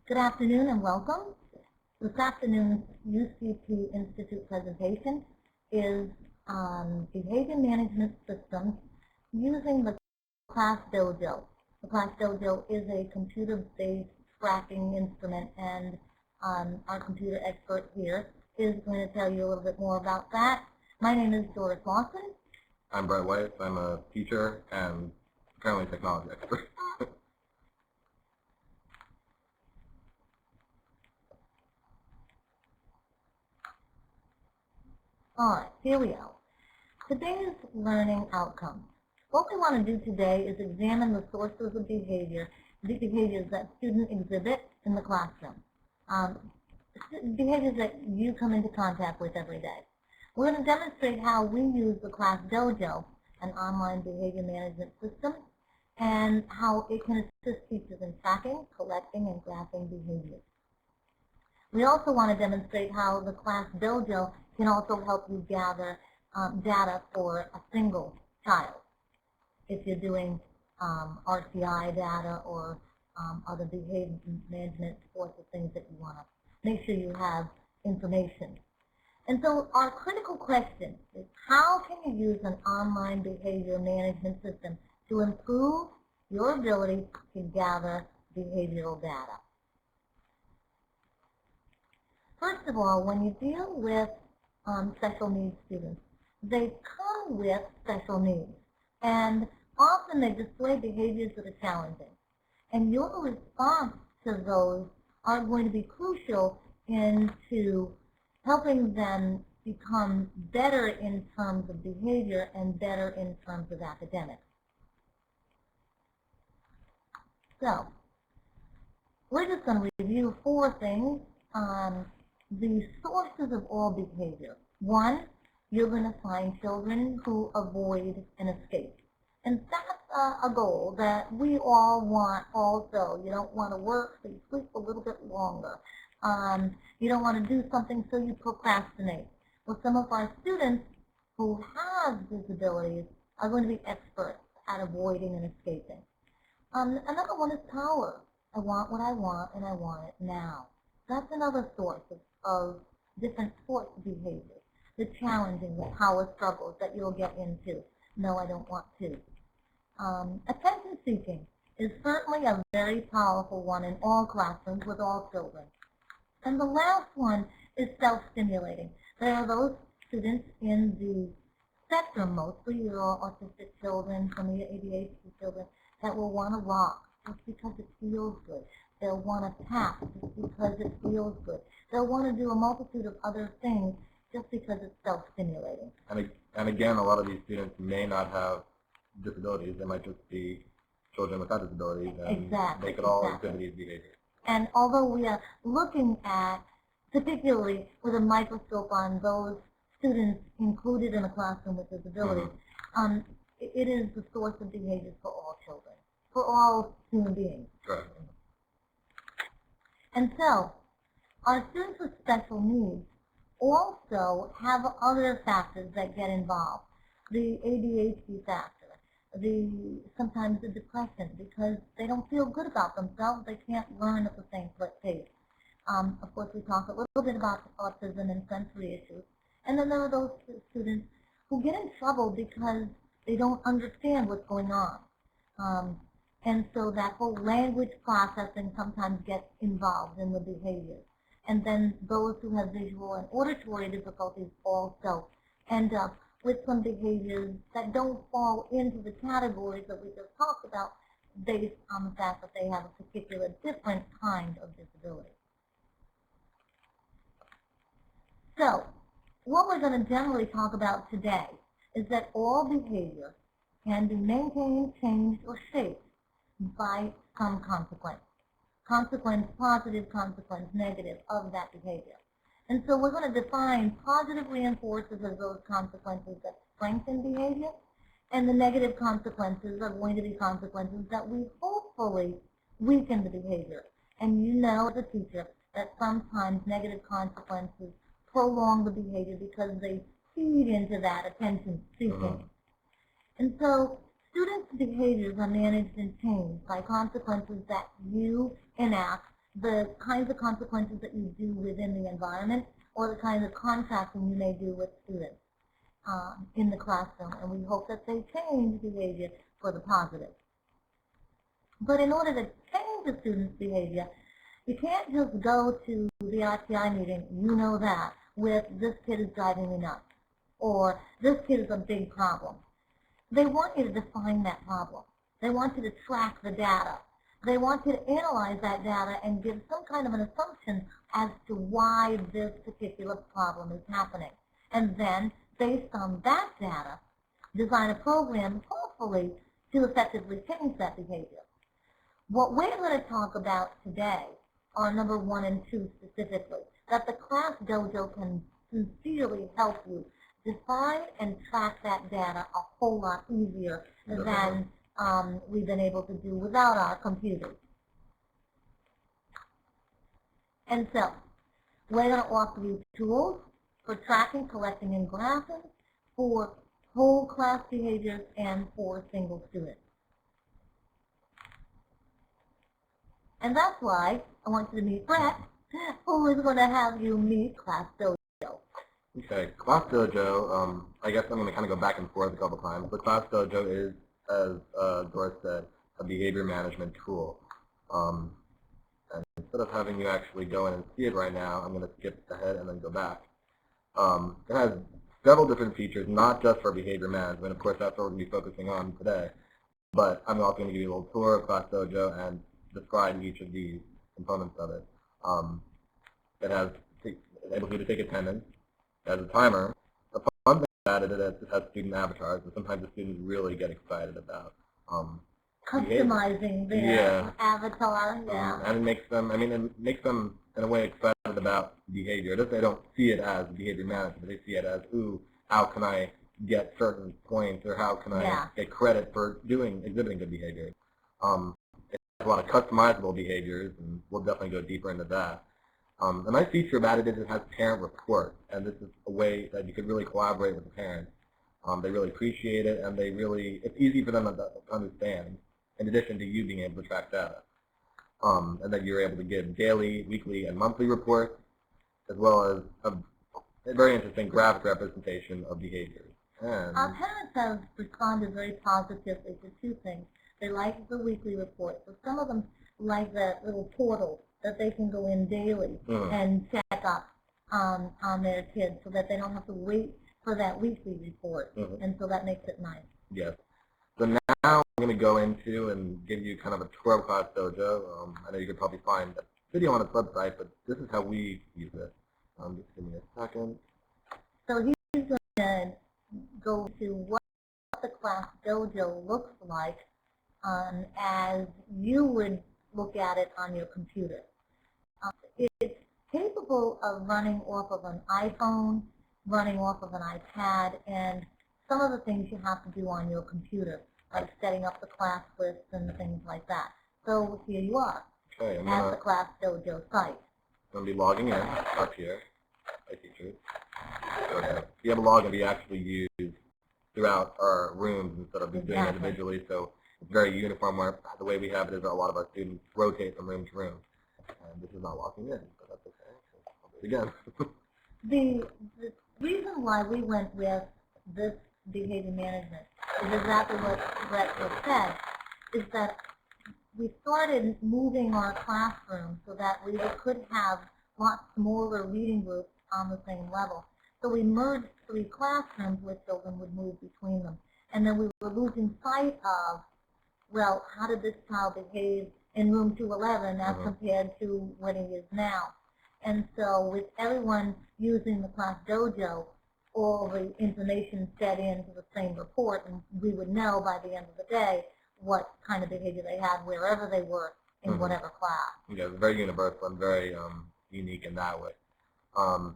Good afternoon and welcome. This afternoon's UCP Institute presentation is on behavior management systems using the Class DOJO. The Class DOJO is a computer-based tracking instrument, and our computer expert here is going to tell you a little bit more about that. My name is Doris Lawson. I'm Weiss. I'm a teacher and currently technology expert. All right, here we go. Today's learning outcomes. What we want to do today is examine the sources of behavior, the behaviors that students exhibit in the classroom, behaviors that you come into contact with every day. We're going to demonstrate how we use the Class DOJO, an online behavior management system, and how it can assist teachers in tracking, collecting, and graphing behaviors. We also want to demonstrate how the Class DOJO can also help you gather data for a single child. If you're doing RCI data or other behavior management sorts of things that you want to make sure you have information. And so our critical question is, how can you use an online behavior management system to improve your ability to gather behavioral data? First of all, when you deal with special needs students, they come with special needs, and often they display behaviors that are challenging. And your response to those are going to be crucial into helping them become better in terms of behavior and better in terms of academics. So, we're just going to review 4 things on the sources of all behavior. 1, you're going to find children who avoid an escape. And that's a goal that we all want also. You don't want to work, so you sleep a little bit longer. You don't want to do something, so you procrastinate. Well, some of our students who have disabilities are going to be experts at avoiding and escaping. Another one is power. I want what I want, and I want it now. That's another source of different sorts of behaviors. The challenging, the power struggles that you'll get into. No, I don't want to. Attention seeking is certainly a very powerful one in all classrooms with all children. And the last one is self-stimulating. There are those students in the spectrum, mostly your autistic children, some of your ADHD children, that will want to rock just because it feels good. They'll want to tap just because it feels good. They'll want to do a multitude of other things just because it's self-stimulating. And again, a lot of these students may not have disabilities. They might just be children without disabilities, and they could all exhibit these behaviors. And although we are looking at, particularly with a microscope on those students included in a classroom with disabilities, it is the source of behaviors for all children, for all human beings. Correct. And so, our students with special needs also have other factors that get involved. The ADHD factor, sometimes the depression, because they don't feel good about themselves, they can't learn at the same pace. Of course, we talk a little bit about autism and sensory issues. And then there are those students who get in trouble because they don't understand what's going on. And so that whole language processing sometimes gets involved in the behaviors. And then those who have visual and auditory difficulties also end up with some behaviors that don't fall into the categories that we just talked about based on the fact that they have a particular different kind of disability. So, what we're going to generally talk about today is that all behavior can be maintained, changed, or shaped by some consequence. Consequence, positive consequence, negative of that behavior. And so we're going to define positive reinforcers as those consequences that strengthen behavior, and the negative consequences are going to be consequences that we hopefully weaken the behavior. And you know as a teacher that sometimes negative consequences prolong the behavior because they feed into that attention seeking. And so students' behaviors are managed and changed by consequences that you enact the kinds of consequences that you do within the environment or the kinds of contracting you may do with students in the classroom, and we hope that they change behavior for the positive. But in order to change the student's behavior, you can't just go to the RTI meeting, you know that, with this kid is driving me nuts, or this kid is a big problem. They want you to define that problem. They want you to track the data. They want you to analyze that data and give some kind of an assumption as to why this particular problem is happening. And then, based on that data, design a program, hopefully, to effectively change that behavior. What we're going to talk about today are number 1 and 2 specifically, that the Class Dojo can sincerely help you define and track that data a whole lot easier than we've been able to do without our computers. And so, we're going to offer you tools for tracking, collecting, and graphing for whole class behaviors and for single students. And that's why I want you to meet Brett, who is going to have you meet Class Dojo. Okay, Class Dojo, I guess I'm going to kind of go back and forth a couple times, but Class Dojo is, as Doris said, a behavior management tool. And instead of having you actually go in and see it right now, I'm going to skip ahead and then go back. It has several different features, not just for behavior management. Of course, that's what we're going to be focusing on today. But I'm also going to give you a little tour of Class Dojo and describe each of these components of it. It has enables you to take attendance. It has a timer. The fun thing about it is it has student avatars, and sometimes the students really get excited about customizing their avatar, and it makes them, in a way excited about behavior. They don't see it as behavior management, but they see it as, ooh, how can I get certain points, or how can I get credit for exhibiting good behavior. It has a lot of customizable behaviors, and we'll definitely go deeper into that. A nice feature about it is it has parent reports, and this is a way that you could really collaborate with the parents. They really appreciate it, and it's easy for them to understand, in addition to you being able to track data. And that you're able to give daily, weekly, and monthly reports, as well as a very interesting graphic representation of behaviors. And our parents have responded very positively to 2 things. They like the weekly reports, but some of them like that little portal that they can go in daily and check up on their kids so that they don't have to wait for that weekly report. And so that makes it nice. Yes. So now I'm going to go into and give you kind of a tour of Class Dojo. I know you could probably find a video on its website, but this is how we use it. Just give me a second. So he's going to go to what the Class Dojo looks like as you would look at it on your computer. It's capable of running off of an iPhone, running off of an iPad, and some of the things you have to do on your computer, like setting up the class lists and things like that. So here you are at the Class Dojo site. I'm going to be logging in up here. Hi, teachers. So you have a login to be actually used throughout our rooms instead of doing it individually. So it's very uniform. The way we have it is a lot of our students rotate from room to room. And this is not logging in, but that's okay. So I'll do it again. The reason why we went with this behavior management is exactly what Brett just said, is that we started moving our classroom so that we could have lots smaller reading groups on the same level. So we merged 3 classrooms where children would move between them. And then we were losing sight of, well, how did this child behave in room 211 as compared to what he is now? And so with everyone using the Class Dojo, all the information fed into the same report, and we would know by the end of the day what kind of behavior they had wherever they were in whatever class. Yeah, it's very universal and very unique in that way.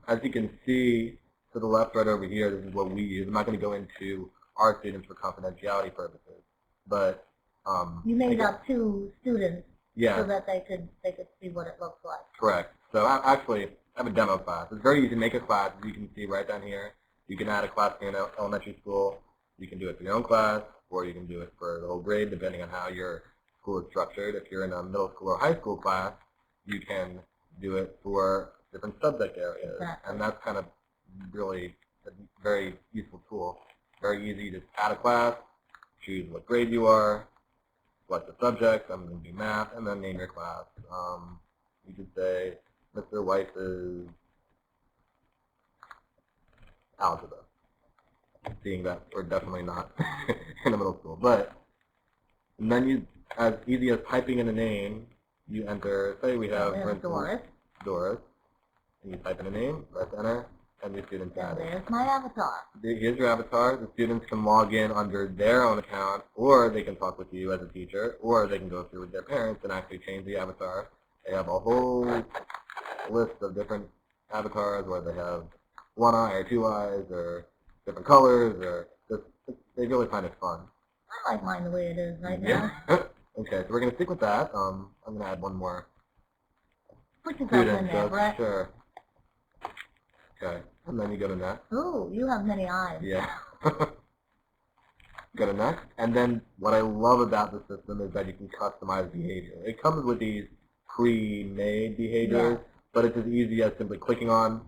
As you can see to the left right over here, this is what we use. I'm not going to go into our students for confidentiality purposes, but you made up 2 students so that they could see what it looks like. Correct. So actually, I have a demo class. It's very easy to make a class, as you can see right down here. You can add a class in your elementary school. You can do it for your own class, or you can do it for the whole grade, depending on how your school is structured. If you're in a middle school or high school class, you can do it for different subject areas. Exactly. And that's kind of really a very useful tool. Very easy to add a class, choose what grade you are, select the subject, I'm going to do math, and then name your class. You could say Mr. Weiss's algebra, seeing that we're definitely not in the middle school. But and then you, as easy as typing in a name, you enter, say we have, for instance, Doris, and you type in a name, press enter, and the student's added. There's my avatar. Here's your avatar. The students can log in under their own account, or they can talk with you as a teacher, or they can go through with their parents and actually change the avatar. They have a whole list of different avatars where they have one eye or two eyes or different colors, or just, they really find it fun. I like mine the way it is right now. Okay, so we're going to stick with that. I'm going to add one more Put yourself in there, student. Brett. Sure. Okay, and then you go to next. Ooh, you have many eyes. Yeah. Go to next. And then what I love about the system is that you can customize behavior. It comes with these pre-made behaviors, but it's as easy as simply clicking on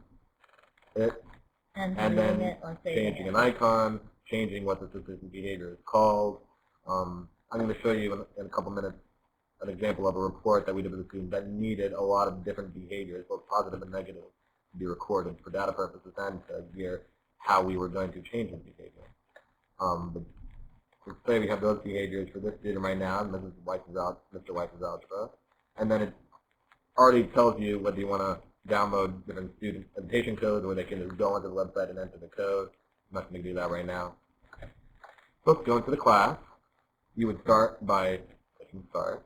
it and then changing an icon, changing what the specific behavior is called. I'm going to show you in a couple minutes an example of a report that we did with a student that needed a lot of different behaviors, both positive and negative, to be recorded for data purposes and to hear how we were going to change his behavior. But let's say we have those behaviors for this student right now, Mr. Weiss's algebra, and then it already tells you whether you want to download different student presentation codes or they can just go onto the website and enter the code. I'm not going to do that right now. So let's go into the class. You would start by clicking start.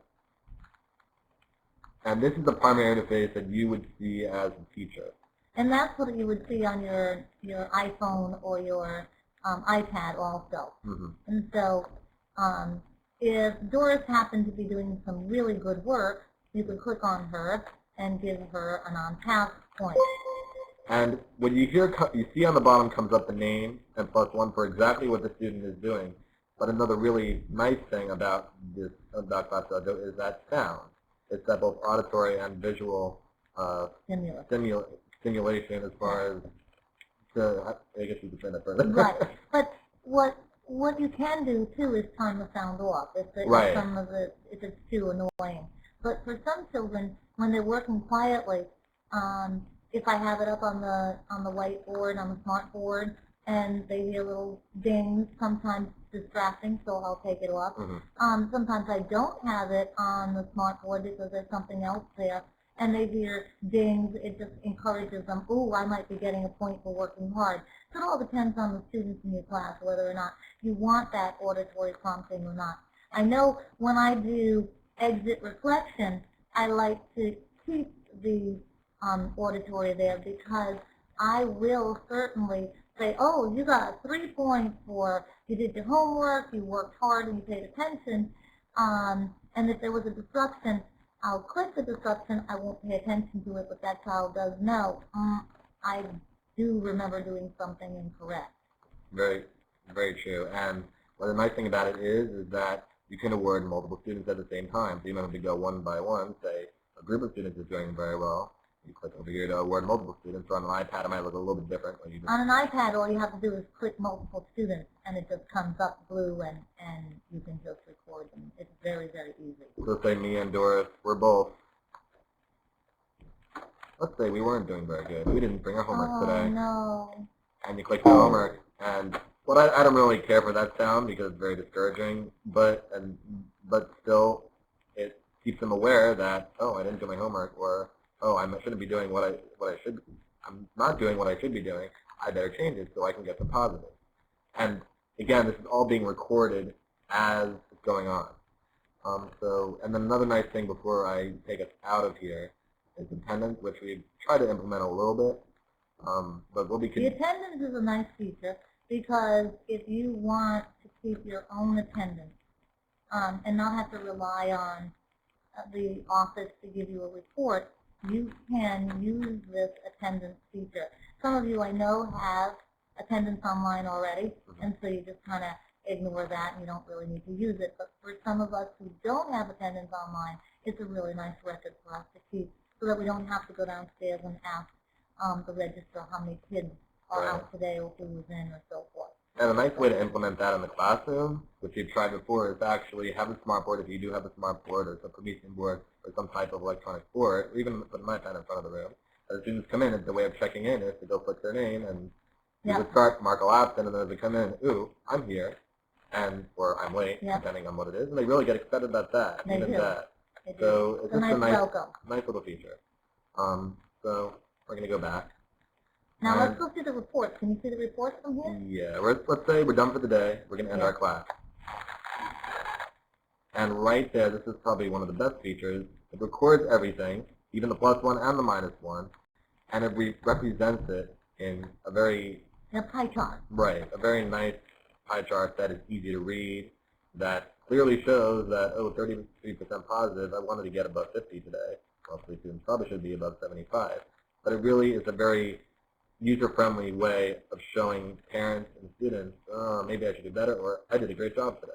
And this is the primary interface that you would see as a teacher. And that's what you would see on your iPhone or your iPad also. Mm-hmm. And so if Doris happened to be doing some really good work, you could click on her and give her an on-task point. And when you see on the bottom comes up the name and +1 for exactly what the student is doing. But another really nice thing about this Class DOJO is that sound. It's that both auditory and visual stimulation as far as I guess you could say that further. Right. But what you can do too is turn the sound off if it's too annoying. But for some children, when they're working quietly, if I have it up on the whiteboard, on the smart board, and they hear little dings, sometimes distracting, so I'll take it off. Mm-hmm. Sometimes I don't have it on the smart board because there's something else there, and they hear dings, it just encourages them, ooh, I might be getting a point for working hard. So it all depends on the students in your class, whether or not you want that auditory prompting or not. I know when I do exit reflection, I like to keep the auditory there because I will certainly say, oh, you got 3 points for you did your homework, you worked hard, and you paid attention. And if there was a disruption, I'll click the disruption. I won't pay attention to it, but that child does know. I do remember doing something incorrect. Very, very true. And well, the nice thing about it is that you can award multiple students at the same time. So you don't have to go one by one. Say a group of students is doing very well. You click over here to award multiple students. So on an iPad, it might look a little bit different. When you just... On an iPad, all you have to do is click multiple students, and it just comes up blue, and you can just record them. It's very, very easy. So say me and Doris, we're both. Let's say we weren't doing very good. We didn't bring our homework today. Oh, no. And you click the homework, and well, I don't really care for that sound because it's very discouraging, but still, it keeps them aware that, oh, I didn't do my homework, or oh, I shouldn't be doing what I should. I'm not doing what I should be doing. I better change it so I can get some positive. And again, this is all being recorded as it's going on. And then another nice thing before I take us out of here is attendance, which we try to implement a little bit. But we'll be. The attendance is a nice feature because if you want to keep your own attendance and not have to rely on the office to give you a report, you can use this attendance feature. Some of you I know have attendance online already, and so you just kind of ignore that and you don't really need to use it. But for some of us who don't have attendance online, it's a really nice record for us to keep so that we don't have to go downstairs and ask the register how many kids are out today or who's in or so forth. And a nice way to implement that in the classroom, which you've tried before, is to actually have a smart board, if you do have a smart board or some permission board or some type of electronic board, or even put my pen in front of the room. As students come in, it's the way of checking in is to go click their name and you would start, mark a absent, and then as they come in, ooh, I'm here, and or I'm late, depending on what it is, and they really get excited about that, even that. So it's just a nice little feature. So we're going to go back. Now let's go through the reports. Can you see the reports from here? Yeah, let's say we're done for the day. We're going to end our class. And right there, this is probably one of the best features. It records everything, even the +1 and the -1, and it represents it in a very... a pie chart. Right, a very nice pie chart that is easy to read, that clearly shows that, oh, 33% positive, I wanted to get above 50 today. Mostly students probably should be above 75. But it really is a very user-friendly way of showing parents and students, oh, maybe I should do better, or I did a great job today.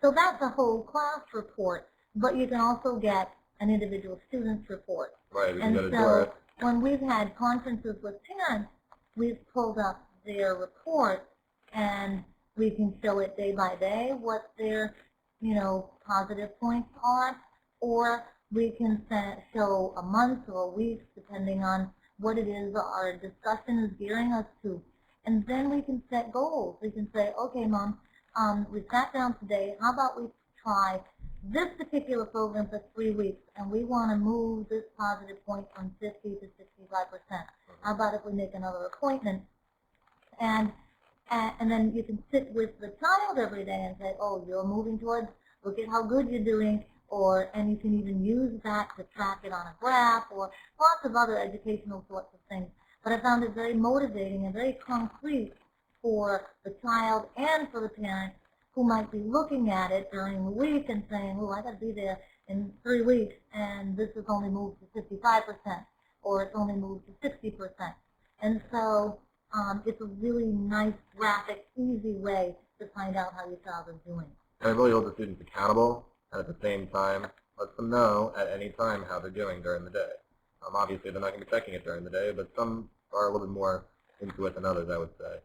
So that's a whole class report, but you can also get an individual student's report. Right, we can and go to so Doris. When we've had conferences with parents, we've pulled up their report, and we can show it day by day what their, positive points are, or we can show a month or a week, depending on what it is our discussion is gearing us to. And then we can set goals. We can say, okay, Mom, we sat down today, how about we try this particular program for 3 weeks, and we want to move this positive point from 50 to 65%. How about if we make another appointment? And then you can sit with the child every day and say, oh, you're moving towards, look at how good you're doing, and you can even use that to track it on a graph, or lots of other educational sorts of things. But I found it very motivating and very concrete for the child and for the parent who might be looking at it during the week and saying, oh, I got to be there in 3 weeks, and this has only moved to 55%, or it's only moved to 60%. And so it's a really nice, graphic, easy way to find out how your child is doing. And it really holds the students accountable, and at the same time, lets them know at any time how they're doing during the day. Obviously, they're not going to be checking it during the day, but some are a little bit more into it than others, I would say.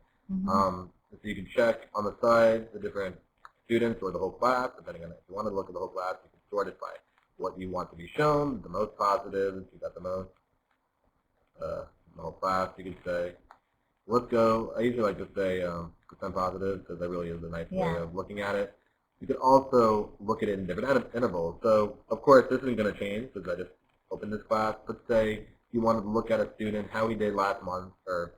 So you can check on the side the different students or the whole class, depending on if you want to look at the whole class, you can sort it by what you want to be shown, the most positives, you got the most, the whole class, you could say. Let's go, I usually like to say percent positive, because that really is a nice way of looking at it. You could also look at it in different intervals. So, of course, this isn't going to change, because I just opened this class. Let's say you wanted to look at a student, how he did last month, or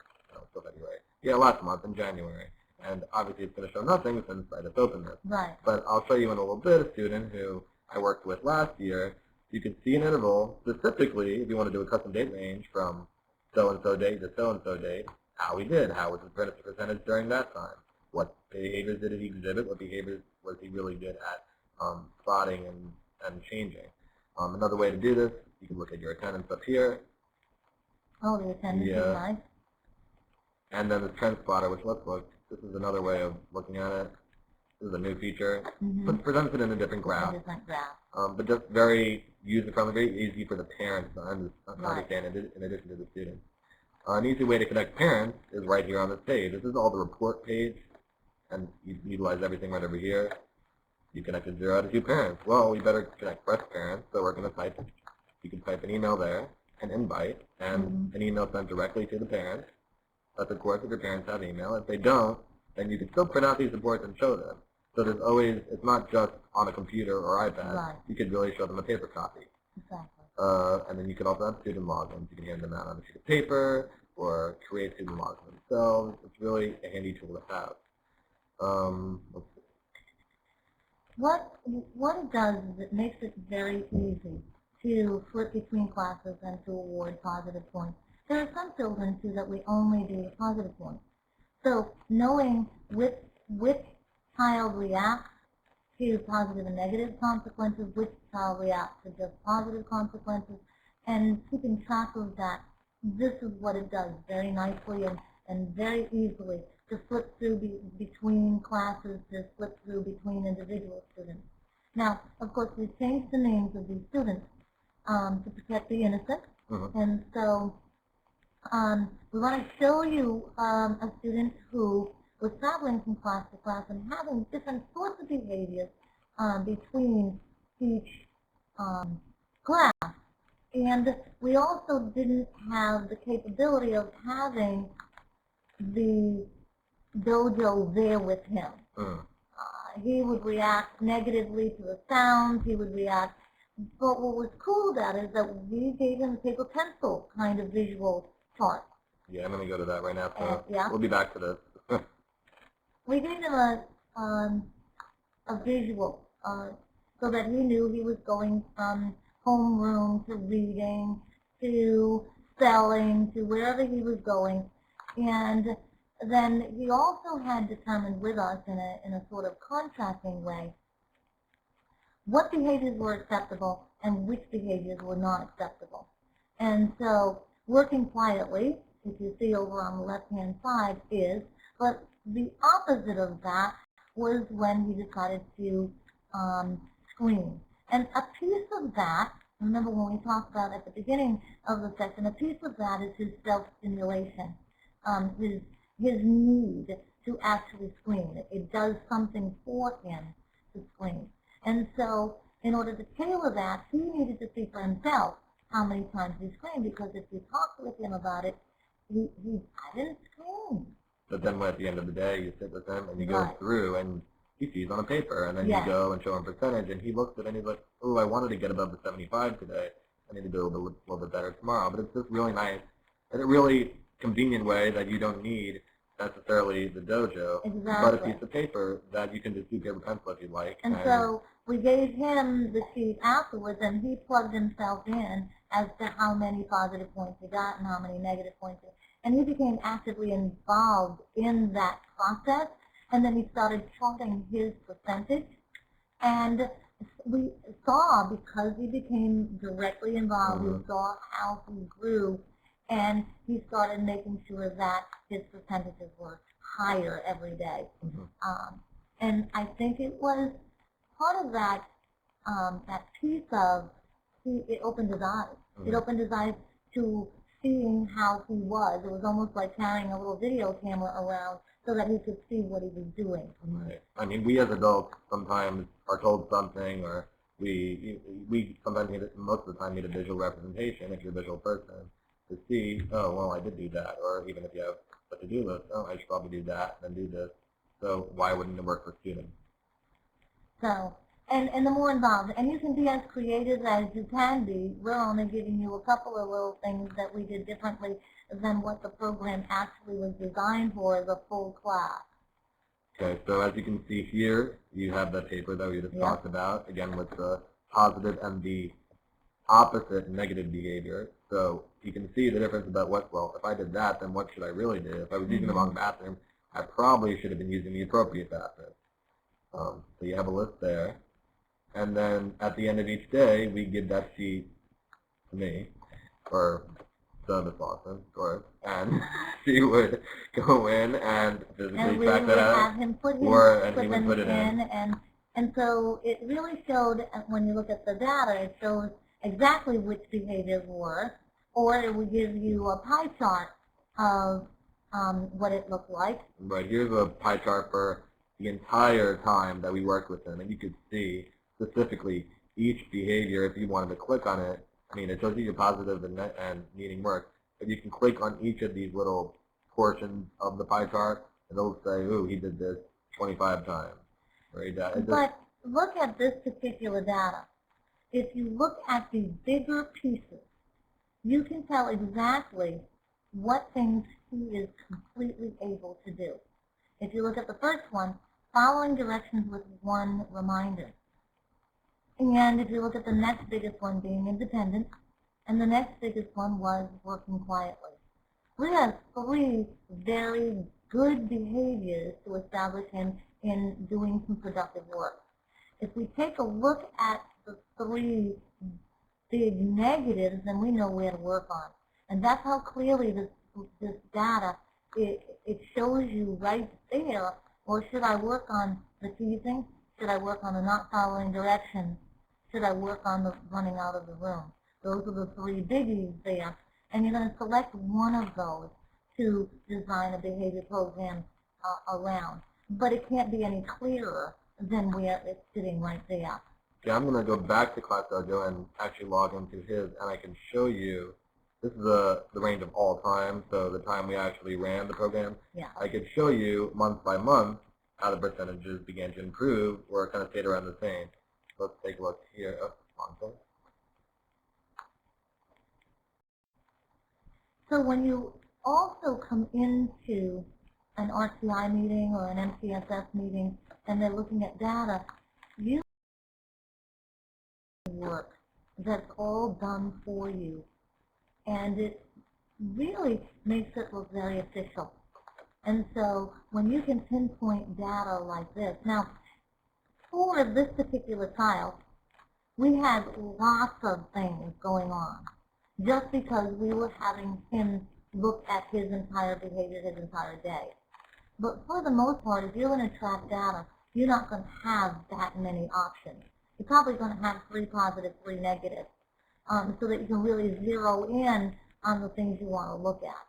still February. Yeah, last month in January. And obviously it's going to show nothing since I just opened this. Right. But I'll show you in a little bit a student who I worked with last year. You can see an interval, specifically, if you want to do a custom date range from so-and-so date to so-and-so date, how he did, how was his percentage during that time, what behaviors did he exhibit, what behaviors was he really good at spotting and changing. Another way to do this, you can look at your attendance up here. Oh, the attendance is nice. And then the trend spotter, which let's look. This is another way of looking at it. This is a new feature. It presents it in a different graph. But just very user-friendly, very easy for the parents to understand in addition to the students. An easy way to connect parents is right here on this page. This is all the report page, and you utilize everything right over here. You connected 0 to 2 parents. Well, we better connect fresh parents, so we're going to type, you can type an email there, an invite, and an email sent directly to the parents. That's, of course, if your parents have email. If they don't, then you can still print out these reports and show them. So there's always, it's not just on a computer or iPad. Right. You could really show them a paper copy. Exactly. And then you can also have student logins. You can hand them out on a sheet of paper or create student logins themselves. It's really a handy tool to have. Let's see. What it does is it makes it very easy to flip between classes and to award positive points. There are some children, too, that we only do positive points. So knowing which child reacts to positive and negative consequences, which child reacts to just positive consequences, and keeping track of that, this is what it does very nicely and very easily to flip through between classes, to flip through between individual students. Now, of course, we've changed the names of these students. to protect the innocent. Mm-hmm. And so we want to show you a student who was traveling from class to class and having different sorts of behaviors between each class. And we also didn't have the capability of having the dojo there with him. He would react negatively to the sounds, he would react, but what was cool about it is that we gave him a paper pencil kind of visual chart. Yeah, I'm going to go to that right now, so Yeah. we'll be back to this. We gave him a visual so that he knew he was going from homeroom to reading to spelling to wherever he was going. And then he also had determined with us in a sort of contrasting way what behaviors were acceptable and which behaviors were not acceptable. And so working quietly, if you see over on the left-hand side, is, but the opposite of that was when he decided to scream. And a piece of that, remember when we talked about at the beginning of the session, a piece of that is his self-stimulation, his need to actually scream. It does something for him to scream. And so in order to tailor that, he needed to see for himself how many times he screamed, because if you talked with him about it, I didn't scream. But then at the end of the day, you sit with him and you go through and he sees on a paper, and then you go and show him percentage, and he looks at it and he's like, oh, I wanted to get above the 75 today. I need to do a little bit better tomorrow. But it's just really nice, in a really convenient way that you don't need necessarily the dojo, but a piece of paper that you can just do paper pencil if you like. And so we gave him the sheet afterwards, and he plugged himself in as to how many positive points he got and how many negative points. And he became actively involved in that process, and then he started charting his percentage. And we saw, because he became directly involved, we saw how he grew, and he started making sure that his percentages were higher every day. And I think it was part of that that piece of, it opened his eyes. It opened his eyes to seeing how he was. It was almost like carrying a little video camera around so that he could see what he was doing. Right. I mean, we as adults sometimes are told something, or we sometimes need, most of the time, need a visual representation, if you're a visual person, to see, oh, well, I did do that. Or even if you have a to-do list, oh, I should probably do that, then do this. So why wouldn't it work for students? So, and the more involved, and you can be as creative as you can be. We're only giving you a couple of little things that we did differently than what the program actually was designed for as a full class. Okay, so as you can see here, you have the paper that we just talked about, again with the positive and the opposite negative behavior. So you can see the difference about what, well, if I did that, then what should I really do? If I was using the wrong bathroom, I probably should have been using the appropriate bathroom. So you have a list there. And then at the end of each day, we give that sheet to me, or to Miss Lawson, Doris, and she would go in and physically track that out, and he would put it in. And so it really showed, when you look at the data, it shows exactly which behaviors were, or it would give you a pie chart of what it looked like. Right, here's a pie chart for the entire time that we worked with him, and you could see specifically each behavior. If you wanted to click on it, I mean, it shows you your positive and needing work, but you can click on each of these little portions of the pie chart, and it'll say, ooh, he did this 25 times. Right? But look at this particular data. If you look at the bigger pieces, you can tell exactly what things he is completely able to do. If you look at the first one, following directions with one reminder. And if you look at the next biggest one, being independent, and the next biggest one was working quietly. We have 3 very good behaviors to establish him in doing some productive work. If we take a look at the 3 big negatives, then we know where to work on. And that's how clearly this data, it shows you right there, or should I work on the teasing? Should I work on the not following directions? Should I work on the running out of the room? Those are the three biggies there. And you're going to select one of those to design a behavior program around. But it can't be any clearer than where it's sitting right there. Yeah, I'm going to go back to ClassDojo and actually log into his, and I can show you, this is the range of all time, so the time we actually ran the program. Yeah. I could show you month by month how the percentages began to improve or kind of stayed around the same. Let's take a look here. Oh, wrong thing. So when you also come into an RTI meeting or an MCSS meeting and they're looking at data, you work that's all done for you. And it really makes it look very official. And so when you can pinpoint data like this, now for this particular child, we had lots of things going on just because we were having him look at his entire behavior, his entire day. But for the most part, if you're going to track data, you're not going to have that many options. You're probably going to have 3 positive, 3 negative, so that you can really zero in on the things you want to look at.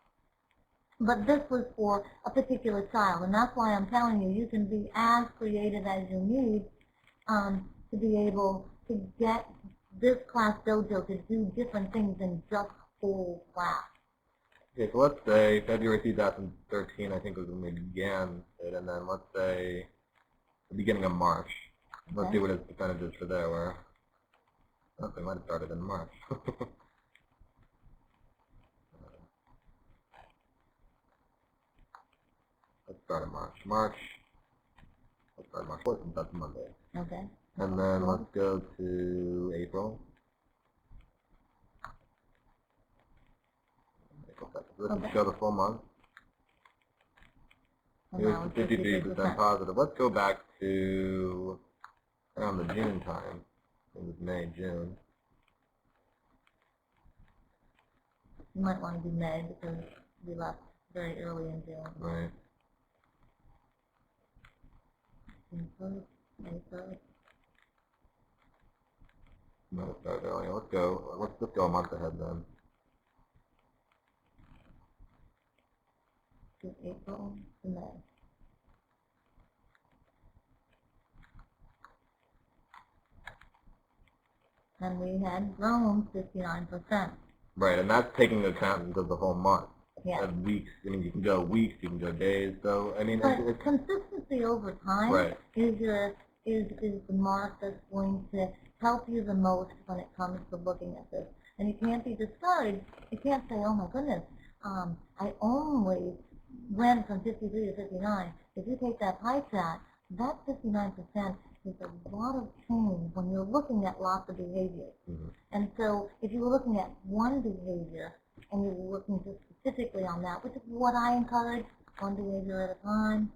But this was for a particular child, and that's why I'm telling you, you can be as creative as you need to be able to get this Class Dojo to do different things than just whole class. Okay, so let's say February 2013, I think was when we began it, and then let's say the beginning of March. Let's Okay. see what his percentages for there were. Oh, they might have started in March. Let's start in March. Let's start March 4th, since that's Monday. Okay. And then let's go to April. Let's go the full month. Here's the 53% positive. Let's go back to around the June time. It was May, June. You might want to do May because we left very early in June. Right. June 1st, May 1st. No, start early. Let's go a month ahead then. To April to May. And we had grown 59%. Right, and that's taking into account of the whole month. Yeah. And weeks, I mean, you can go weeks, you can go days, so, I mean, But it's consistency over time right. is the mark that's going to help you the most when it comes to looking at this. And you can't be discouraged. You can't say, oh my goodness, I only went from 53 to 59. If you take that pie chart, that 59% is a lot of change when you're looking at lots of behaviors. Mm-hmm. And so if you were looking at one behavior and you were looking just specifically on that, which is what I encourage, one behavior at a time,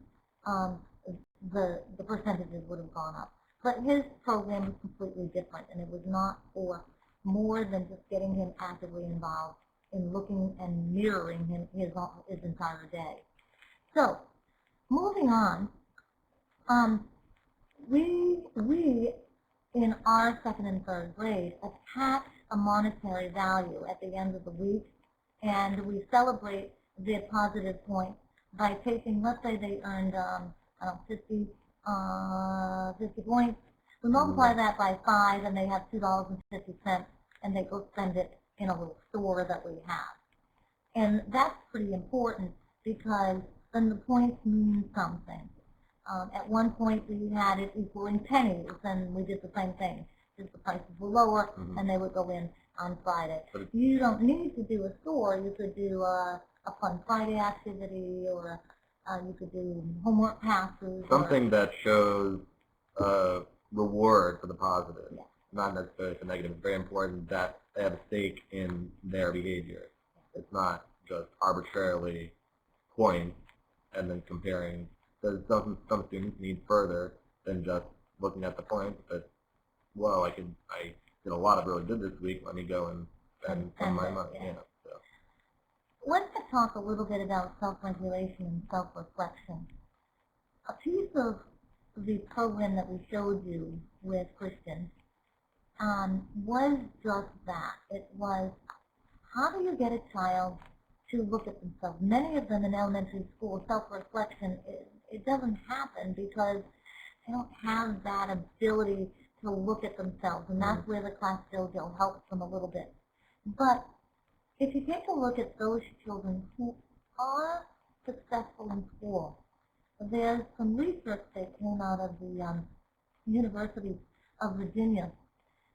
the percentages would have gone up. But his program was completely different, and it was not for more than just getting him actively involved in looking and mirroring his entire day. So, moving on, we in our 2nd and 3rd grade attach a monetary value at the end of the week, and we celebrate their positive points by taking, let's say they earned 50 points. We multiply that by 5, and they have $2.50, and they go spend it in a little store that we have. And that's pretty important because then the points mean something. At one point we had it equaling pennies, and we did the same thing. Just the prices were lower, and they would go in on Friday. You don't need to do a store. You could do a Fun Friday activity, or you could do homework passes. Something that shows reward for the positive, yeah. Not necessarily for negative. It's very important that they have a stake in their behavior. It's not just arbitrarily points and then comparing. Because some students need further than just looking at the points. But well, I did a lot of really good this week. Let me go and spend some of my money. Yeah. You know, so. Let's talk a little bit about self-regulation and self-reflection. A piece of the program that we showed you with Christian was just that. It was, how do you get a child to look at themselves? Many of them in elementary school, self-reflection, it doesn't happen because they don't have that ability to look at themselves, and that's where the Class DOJO helps them a little bit. But if you take a look at those children who are successful in school, there's some research that came out of the University of Virginia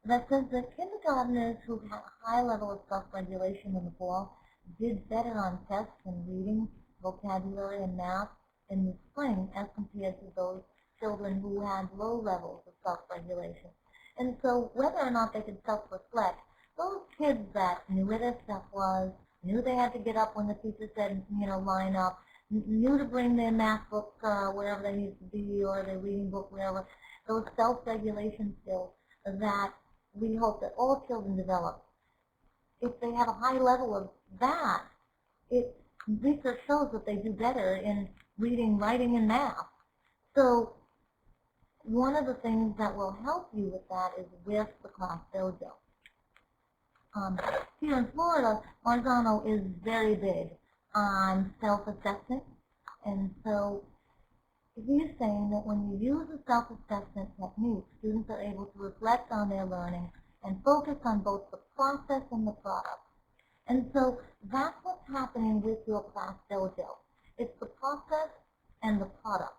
that says that kindergartners who had a high level of self-regulation in the fall did better on tests in reading, vocabulary, and math in the spring as compared to those children who had low levels of self-regulation. And so whether or not they could self-reflect, those kids that knew where their stuff was, knew they had to get up when the teacher said, line up, knew to bring their math book wherever they needed to be, or their reading book, wherever, those self-regulation skills that we hope that all children develop. If they have a high level of that, research shows that they do better in reading, writing, and math. So one of the things that will help you with that is with the Class DOJO. Here in Florida, Marzano is very big on self-assessment, and so he's saying that when you use a self-assessment technique, students are able to reflect on their learning and focus on both the process and the product. And so that's what's happening with your Class DOJO. It's the process and the product.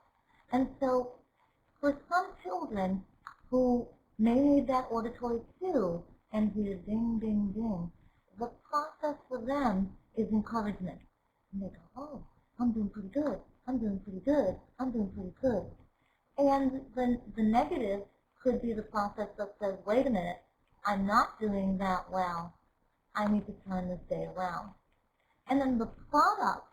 And so for some children who may need that auditory cue and hear ding, ding, ding, the process for them is encouragement. And they go, oh, I'm doing pretty good. I'm doing pretty good. I'm doing pretty good. And the negative could be the process that says, wait a minute, I'm not doing that well. I need to turn this day around. And then the product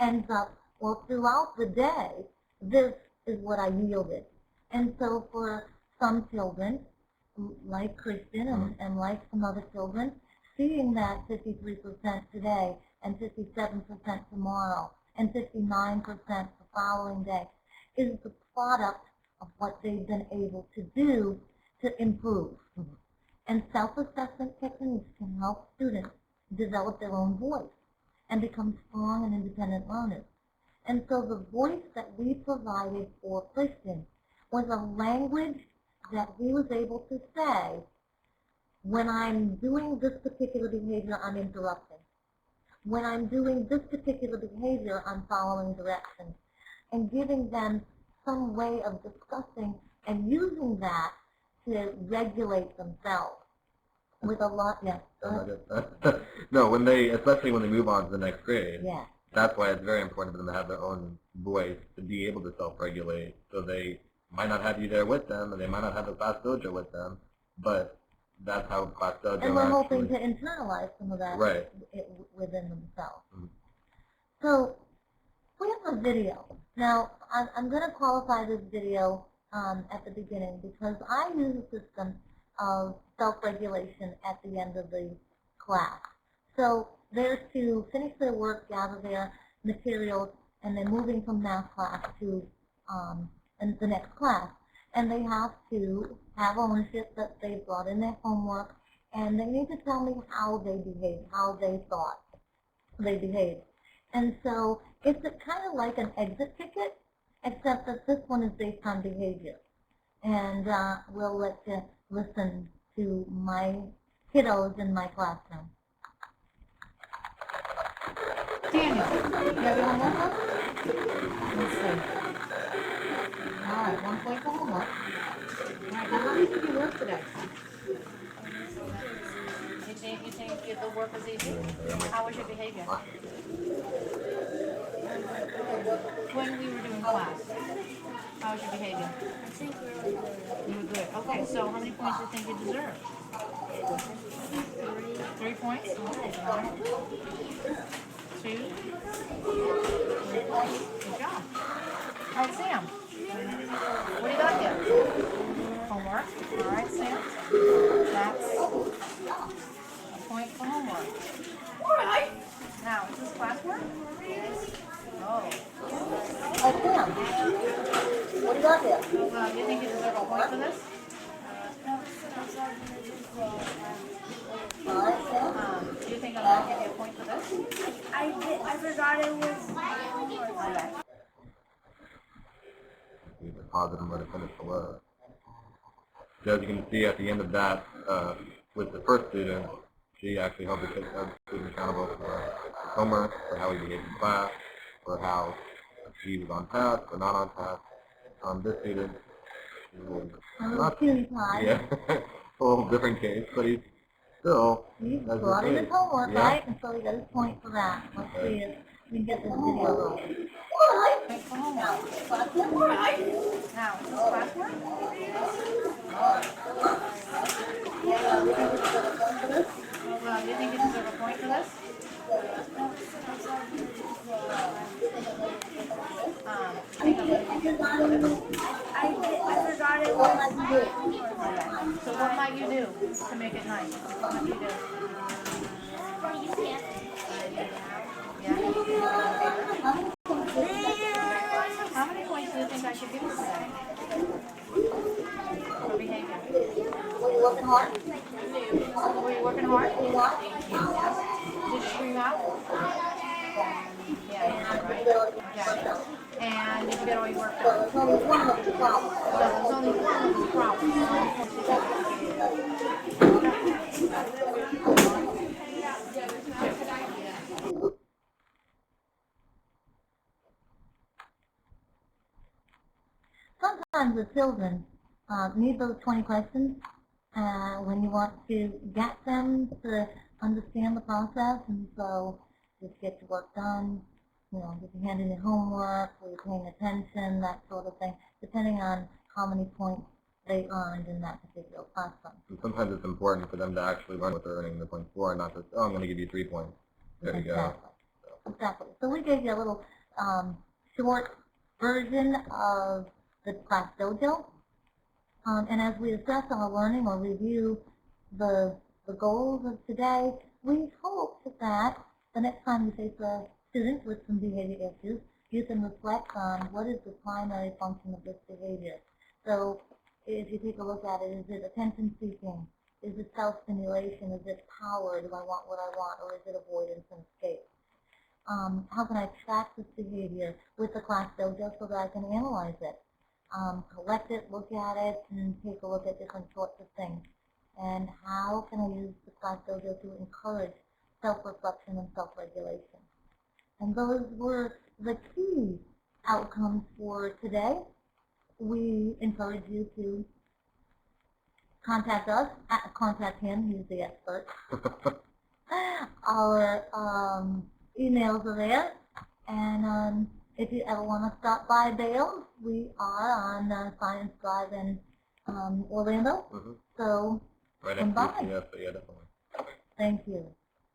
ends up, well, throughout the day, this is what I yielded. And so for some children, like Christian and like some other children, seeing that 53% today and 57% tomorrow and 59% the following day is the product of what they've been able to do to improve. And self-assessment techniques can help students develop their own voice and become strong and independent learners. And so the voice that we provided for Christian was a language that he was able to say, when I'm doing this particular behavior, I'm interrupting. When I'm doing this particular behavior, I'm following directions. And giving them some way of discussing and using that to regulate themselves. With a lot, yeah. No, especially when they move on to the next grade. Yeah. That's why it's very important for them to have their own voice, to be able to self-regulate. So they might not have you there with them, and they might not have the Class DOJO with them, but that's how Class DOJO and we're hoping to internalize some of that within themselves. Mm-hmm. So we have a video. Now, I'm going to qualify this video at the beginning because I use a system of self-regulation at the end of the class. So they're to finish their work, gather their materials, and they're moving from math class to the next class. And they have to have ownership that they brought in their homework, and they need to tell me how they behaved, how they thought they behaved. And so it's kind of like an exit ticket, except that this one is based on behavior. And we'll let you listen to my kiddos in my classroom. Daniel, you have your homework? Let's see. All right, 1 point for homework. All right, now how did you do work today? You think the work was easy? How was your behavior? When we were doing class, how was your behavior? I think really good. You were good. Okay, so how many points do you think you deserve? 3 points? Okay. 2. 3 points. Good job. All right, Sam. What do you got here? Homework. All right, Sam. That's a point for homework. All right. Now, is this classwork? Yes. Oh. Sam, what do you got here? You think you deserve a point for this? No, Do you think I'm going to give you a point for this? I forgot it was. Okay. Either pause it and let it finish below. So as you can see at the end of that, with the first student, she actually held the student accountable for his homework, for how he behaved in class, for how he was on task or not on task. This student, he was not, yeah, a little different case, but he's still, He as brought in his homework, yeah. right? And so he got his point for that. Let's see if we can get this video rolling. Point for homework. Now, is this classwork? Well, do you think you deserve a point for this? I think I'm going to give you a point for this. I forgot it was. Okay. So what might you do to make it nice? What might you do? Yeah? How many points do you think I should give you today? For behavior? Were you working hard? Were you working hard? Did you scream out? Yeah, right? Okay. And did you get all your work done? There's only one of the problems. So there's only one of the problems. Sometimes the children need those 20 questions when you want to get them to understand the process, and so just get your work done, you know, get your hand in your homework, or you're paying attention, that sort of thing, depending on how many points they earned in that particular classroom. And sometimes it's important for them to actually learn what they're earning the points for, and not just, oh, I'm going to give you 3 points. There you go. Exactly. So we gave you a little short version of the Class Dojo. And as we assess our learning or review the goals of today, we hope that the next time you face a student with some behavior issues, you can reflect on what is the primary function of this behavior. So if you take a look at it, is it attention seeking? Is it self-stimulation? Is it power? Do I want what I want? Or is it avoidance and escape? How can I track this behavior with the Class Dojo so that I can analyze it? Collect it, look at it, and take a look at different sorts of things. And how can I use the Class Dojo to encourage self-reflection and self-regulation? And those were the key outcomes for today. We encourage you to contact us, contact him, he's the expert. Our emails are there, and if you ever want to stop by Bales, we are on Science Drive in Orlando. So Right come next by. to UCF, so yeah, definitely. Thank you.